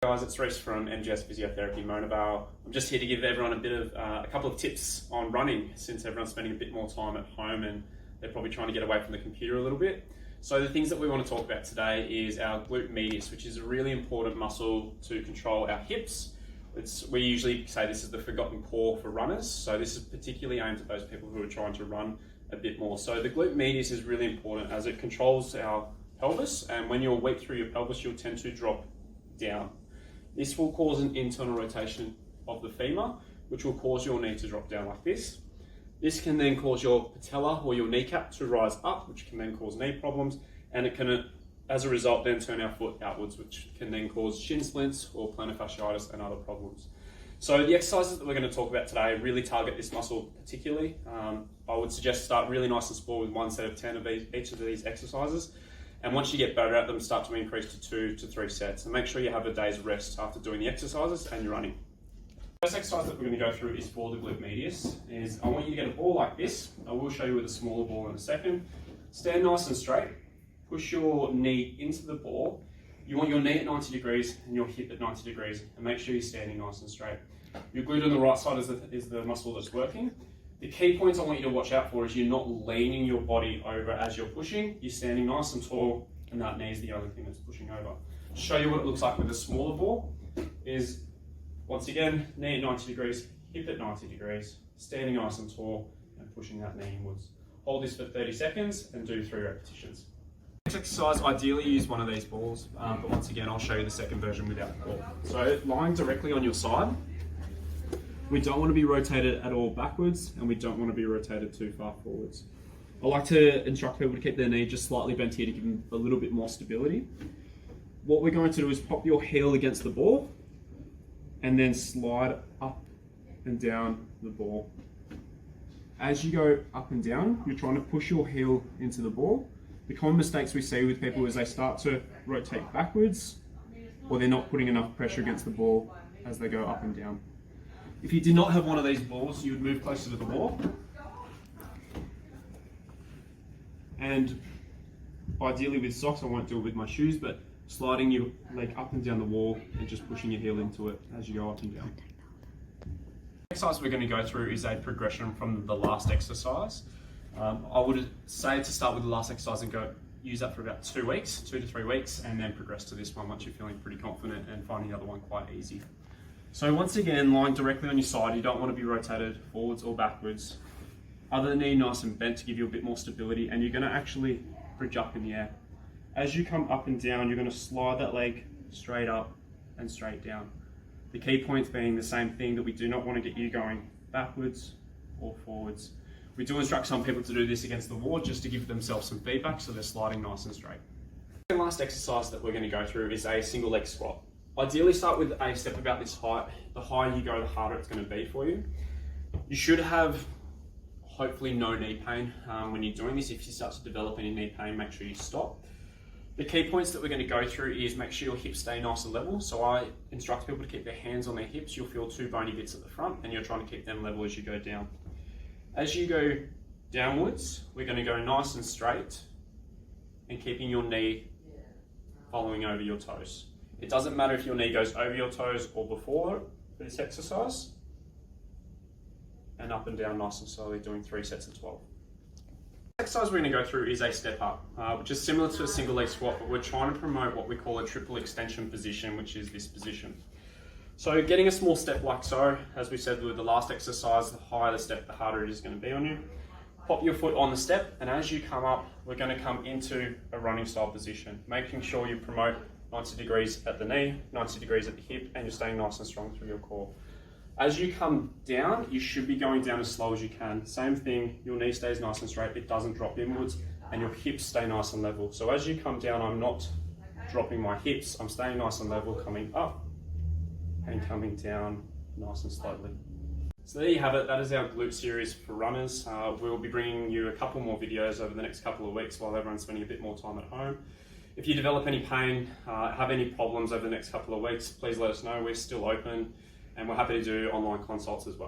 Guys, it's Reese from MGS Physiotherapy Monavale. I'm just here to give everyone a couple of tips on running, since everyone's spending a bit more time at home and they're probably trying to get away from the computer a little bit. So the things that we want to talk about today is our glute medius, which is a really important muscle to control our hips. We usually say this is the forgotten core for runners, so this is particularly aimed at those people who are trying to run a bit more. So the glute medius is really important as it controls our pelvis, and when you're weak through your pelvis, you'll tend to drop down. This will cause an internal rotation of the femur, which will cause your knee to drop down like this. This can then cause your patella or your kneecap to rise up, which can then cause knee problems, and it can, as a result, then turn our foot outwards, which can then cause shin splints or plantar fasciitis and other problems. So the exercises that we're going to talk about today really target this muscle particularly. I would suggest start really nice and small with one set of 10 of each of these exercises. And once you get better at them, start to increase to 2 to 3 sets. And make sure you have a day's rest after doing the exercises and you're running. The first exercise that we're going to go through is for the glute medius. I want you to get a ball like this. I will show you with a smaller ball in a second. Stand nice and straight. Push your knee into the ball. You want your knee at 90 degrees and your hip at 90 degrees. And make sure you're standing nice and straight. Your glute on the right side is the muscle that's working. The key points I want you to watch out for is you're not leaning your body over as you're pushing. You're standing nice and tall, and that knee is the only thing that's pushing over. To show you what it looks like with a smaller ball is, once again, knee at 90 degrees, hip at 90 degrees, standing nice and tall, and pushing that knee inwards. Hold this for 30 seconds and do 3 repetitions. Next exercise, ideally use one of these balls, but once again, I'll show you the second version without the ball. So lying directly on your side, we don't want to be rotated at all backwards, and we don't want to be rotated too far forwards. I like to instruct people to keep their knee just slightly bent here to give them a little bit more stability. What we're going to do is pop your heel against the ball and then slide up and down the ball. As you go up and down, you're trying to push your heel into the ball. The common mistakes we see with people is they start to rotate backwards, or they're not putting enough pressure against the ball as they go up and down. If you did not have one of these balls, you would move closer to the wall. And ideally with socks, I won't do it with my shoes, but sliding your leg up and down the wall and just pushing your heel into it as you go up and down. The exercise we're going to go through is a progression from the last exercise. I would say to start with the last exercise and use that for about 2 weeks, 2 to 3 weeks, and then progress to this one once you're feeling pretty confident and finding the other one quite easy. So once again, lying directly on your side, you don't want to be rotated forwards or backwards. Other knee nice and bent to give you a bit more stability, and you're going to actually bridge up in the air. As you come up and down, you're going to slide that leg straight up and straight down. The key points being the same thing, that we do not want to get you going backwards or forwards. We do instruct some people to do this against the wall just to give themselves some feedback so they're sliding nice and straight. The last exercise that we're going to go through is a single leg squat. Ideally start with a step about this height. The higher you go, the harder it's going to be for you. You should have hopefully no knee pain when you're doing this. If you start to develop any knee pain, make sure you stop. The key points that we're going to go through is make sure your hips stay nice and level. So I instruct people to keep their hands on their hips. You'll feel 2 bony bits at the front, and you're trying to keep them level as you go down. As you go downwards, we're going to go nice and straight and keeping your knee following over your toes. It doesn't matter if your knee goes over your toes or before for this exercise. And up and down nice and slowly, doing 3 sets of 12. The exercise we're going to go through is a step up, which is similar to a single leg squat, but we're trying to promote what we call a triple extension position, which is this position. So getting a small step like so, as we said with the last exercise, the higher the step, the harder it is going to be on you. Pop your foot on the step, and as you come up, we're going to come into a running style position, making sure you promote 90 degrees at the knee, 90 degrees at the hip, and you're staying nice and strong through your core. As you come down, you should be going down as slow as you can. Same thing, your knee stays nice and straight, it doesn't drop inwards, and your hips stay nice and level. So as you come down, I'm not dropping my hips, I'm staying nice and level, coming up and coming down nice and slowly. So there you have it, that is our glute series for runners. We'll be bringing you a couple more videos over the next couple of weeks while everyone's spending a bit more time at home. If you develop any pain, have any problems over the next couple of weeks, please let us know. We're still open and we're happy to do online consults as well.